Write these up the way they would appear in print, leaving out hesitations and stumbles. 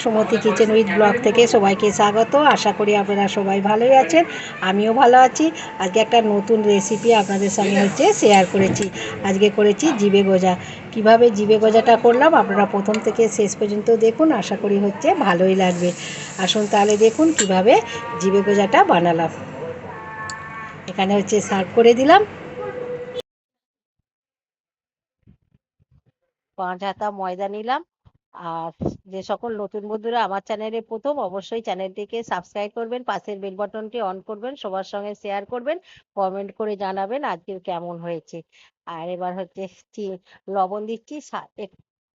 Sumati kitchen with blog থেকে সবাইকে স্বাগত। আশা করি আপনারা সবাই ভালোই আছেন, আমিও ভালো আছি। আজকে একটা নতুন রেসিপি আপনাদের সঙ্গে শেয়ার করেছি। আজকে করেছি জিভে গজা। কিভাবে জিভে গজাটা করলাম আপনারা প্রথম থেকে শেষ পর্যন্ত দেখুন, আশা করি ভালোই লাগবে। আসুন তাহলে দেখুন কিভাবে জিভে গজাটা বানালাম। এখানে সার্ভ করে দিলাম। 5 হাতা ময়দা নিলাম। আর যে সকল নতুন বন্ধুরা আমার চ্যানেলে প্রথম, অবশ্যই চ্যানেলটিকে সাবস্ক্রাইব করবেন, পাশের বেল বাটনটি অন করবেন, সবার সঙ্গে শেয়ার করবেন, কমেন্ট করে জানাবেন আজকে কেমন হয়েছে। আর এবার লবণ দিচ্ছি,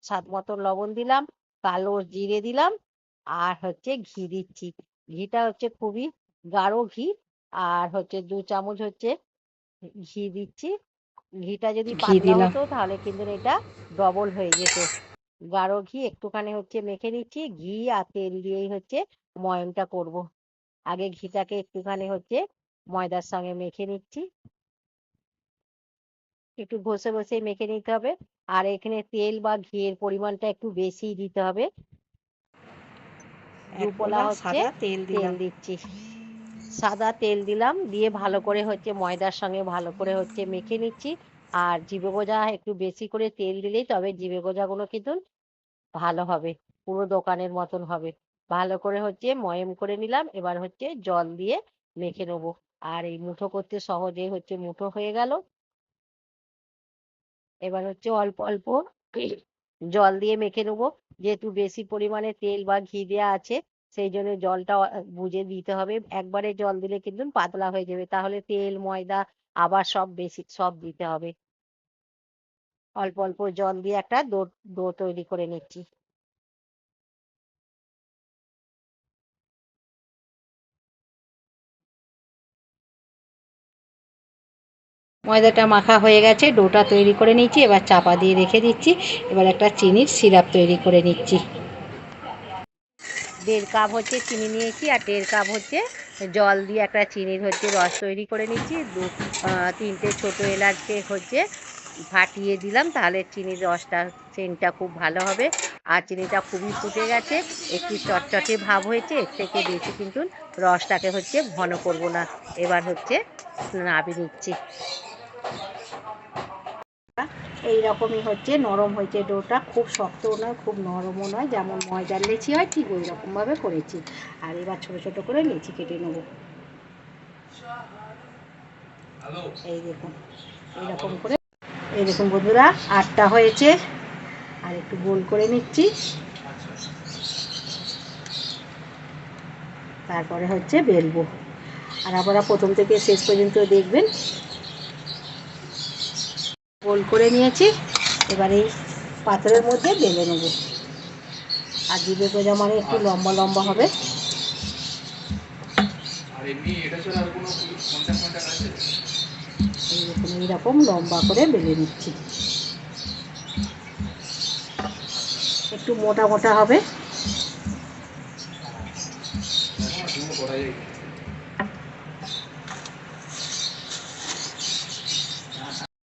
স্বাদ মতো লবণ দিলাম, কালো জিরে দিলাম, আর ঘি দিচ্ছি। ঘিটা খুবই গাঢ় ঘি। আর 2 চামচ ঘি দিচ্ছি। ঘিটা যদি পাতলা হতো তাহলে কিন্তু এটা ডবল হয়ে যেত। গাঢ় ঘি একটুখানি মেখে নিচ্ছি। ঘি আর তেল দিয়েই ময়ামটা করব। আগে ঘিটাকে একটুখানি ময়দার সঙ্গে মেখে নিচ্ছি, একটু ঘষে ঘষে মেখে নিতে হবে। আর এখানে তেল বা ঘিয়ের পরিমাণটা একটু বেশি দিতে হবে। 2 পোলা তেল দিচ্ছি, সাদা তেল দিলাম, দিয়ে ভালো করে ময়দার সঙ্গে ভালো করে মেখে নিচ্ছি। আর জিভে গজা একটু বেশি করে তেল দিলেই তবে জিভে গজাগুলো কিন্তু ভালো হবে, পুরো দোকানের মতন হবে। ভালো করে ময়াম করে নিলাম। এবার জল দিয়ে মেখে নেবো। আর এই মুঠো করতে সহজে মুঠো হয়ে গেল। এবার অল্প অল্প জল দিয়ে মেখে নেবো। যেহেতু বেশি পরিমাণে তেল বা ঘি দেওয়া আছে, সেই জন্য জলটা বুঝে দিতে হবে। একবারে জল দিলে কিন্তু পাতলা হয়ে যাবে, তাহলে তেল ময়দা আবার সব দিতে হবে। অল্প অল্প জল দিয়ে একটা ডো তৈরি করে নিচ্ছি। ময়দাটা মাখা হয়ে গেছে, ডোটা তৈরি করে নিচ্ছি। এবার চাপা দিয়ে রেখে দিচ্ছি। এবার একটা চিনির সিরাপ তৈরি করে নিচ্ছি। 1.5 কাপ চিনি নিয়েছি, আর 1.5 কাপ জল দিয়ে একটা চিনির রস তৈরি করে নিচ্ছি। 3টে ছোট এলাচকে ফাটিয়ে দিলাম, তাহলে চিনির রসটা সেন্টটা খুব ভালো হবে। আর চিনিটা খুবই ফুটে গেছে, একটু চটচটে ভাব হয়েছে। এর থেকে বেশি কিন্তু রসটাকে ঘন করব না। এবার নামিয়ে নিচ্ছি। এইরকমই নরম হয়েছে ডোটা, খুব শক্তও নয় খুব নরমও নয়, যেমন ময়দার লেচি হয় ঠিক ওই রকমভাবে করেছি। আর এবার ছোট ছোট করে লেচি কেটে নেব। এই দেখুন এইরকম করে, এই দেখুন বন্ধুরা 8টা হয়েছে। আর একটু গোল করে নিচ্ছি। তারপরে বেলবো। আর আপনারা প্রথম থেকে শেষ পর্যন্ত দেখবেন। গোল করে নিয়েছি, এবার এই পাত্রের মধ্যে বেলে নেব। আর জিভে গজা মানে একটু লম্বা লম্বা হবে। এইরকম লম্বা করে বেলে নিচ্ছি। একটু মোটা মোটা হবে।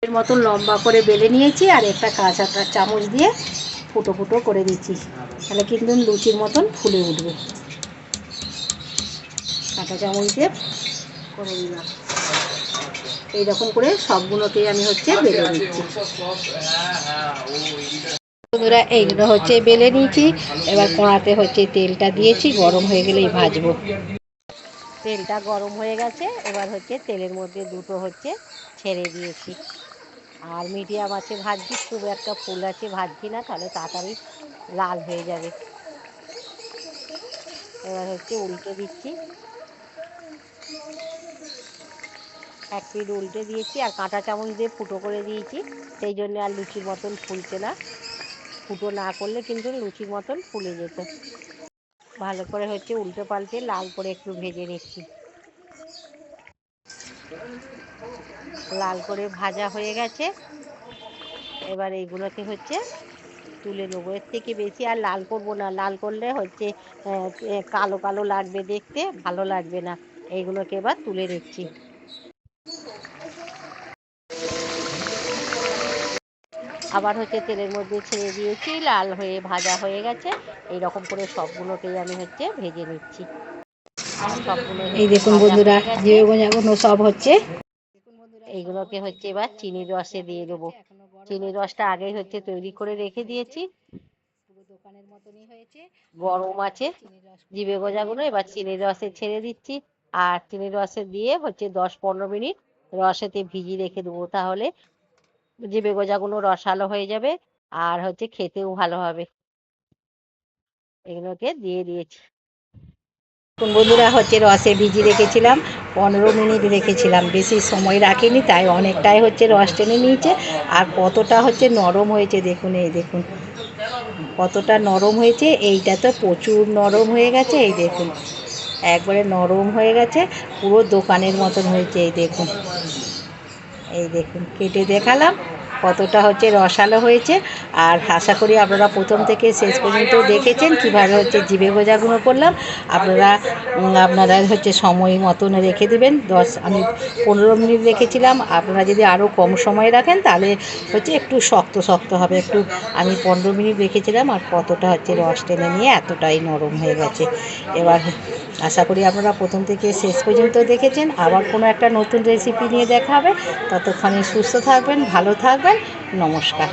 এর মতন লম্বা করে বেলে নিয়েছি। আর একটা কাঁচা চামচ দিয়ে ফুটো ফুটো করে দিচ্ছি, তাহলে কিন্তু লুচির মতন ফুলে উঠবে। কাঁচা চামচ দিয়ে করে দিলাম। এইরকম করে সবগুলোকেই আমি বেলে নিচ্ছি। বন্ধুরা এইগুলো বেলে নিয়েছি। এবার কড়াতে তেলটা দিয়েছি, গরম হয়ে গেলেই ভাজবো। তেলটা গরম হয়ে গেছে, এবার তেলের মধ্যে দুটো ছেড়ে দিয়েছি। আর মিডিয়াম আছে ভাজছি, খুব একটা ফুল আছে ভাজছি না, তাহলে তাড়াতাড়ি লাল হয়ে যাবে। এবার উল্টে দিচ্ছি। এক পিঠ উল্টে দিয়েছি, আর কাঁটা চামচ দিয়ে ফুটো করে দিয়েছি, সেই জন্য আর লুচির মতন ফুলছে না। ফুটো না করলে কিন্তু লুচির মতন ফুলে যেত। ভালো করে উল্টে পাল্টে লাল করে একটু ভেজে নিচ্ছি। লাল করে ভাজা হয়ে গেছে। এবার এইগুলোকে তুলে নেবো। এর থেকে বেশি আর লাল করব না, লাল করলে কালো কালো লাগবে, দেখতে ভালো লাগবে না। এইগুলোকে এবার তুলে নিচ্ছি। আবার হচ্ছে তেলের মধ্যে ছেড়ে দিয়েছি, লাল হয়ে ভাজা হয়ে গেছে। এইরকম করে সবগুলোকেই আমি হচ্ছে ভেজে নিচ্ছি। সবগুলো এই হচ্ছে দেখুন ভাজা বন্ধুরা, হয়ে গেছে। জিরে গোঁজাগুলো সব হচ্ছে। এইগুলোকে হচ্ছে এবার চিনির রসে দিয়ে দেবো। চিনির রসটা আগেই হচ্ছে তৈরি করে রেখে দিয়েছি, গরম আছে। জিবে গজাগুলো এবার চিনির রসে ছেড়ে দিচ্ছি, আর চিনির রসে দিয়ে হচ্ছে 10-15 মিনিট রসেতে ভিজিয়ে রেখে দেবো। তাহলে জিবে গজাগুলো রসালো হয়ে যাবে, আর হচ্ছে খেতেও ভালো হবে। এগুলোকে দিয়ে দিয়েছি। দেখুন বন্ধুরা, হচ্ছে রসে ভিজিয়ে রেখেছিলাম, 15 মিনিট রেখেছিলাম, বেশি সময় রাখিনি, তাই অনেকটাই হচ্ছে রস টেনে নিয়েছে। আর কতটা হচ্ছে নরম হয়েছে দেখুন, এই দেখুন কতটা নরম হয়েছে। এইটা তো প্রচুর নরম হয়ে গেছে, এই দেখুন একবারে নরম হয়ে গেছে, পুরো দোকানের মতন হয়েছে। এই দেখুন, এই দেখুন কেটে দেখালাম কতটা হচ্ছে রসালো হয়েছে। আর আশা করি আপনারা প্রথম থেকে শেষ পর্যন্ত দেখেছেন কীভাবে হচ্ছে জিভে গোজাগুলো করলাম। আপনারা হচ্ছে সময় মতন রেখে দেবেন। আমি 15 মিনিট রেখেছিলাম, আপনারা যদি আরও কম সময় রাখেন তাহলে হচ্ছে একটু শক্ত শক্ত হবে। আমি 15 মিনিট রেখেছিলাম, আর কতটা হচ্ছে রস টেনে নিয়ে এতটাই নরম হয়ে গেছে। এবার আশা করি আপনারা প্রথম থেকে শেষ পর্যন্ত দেখেছেন। আবার কোনো একটা নতুন রেসিপি নিয়ে দেখা হবে। ততক্ষণে সুস্থ থাকবেন, ভালো থাকবেন। নমস্কার।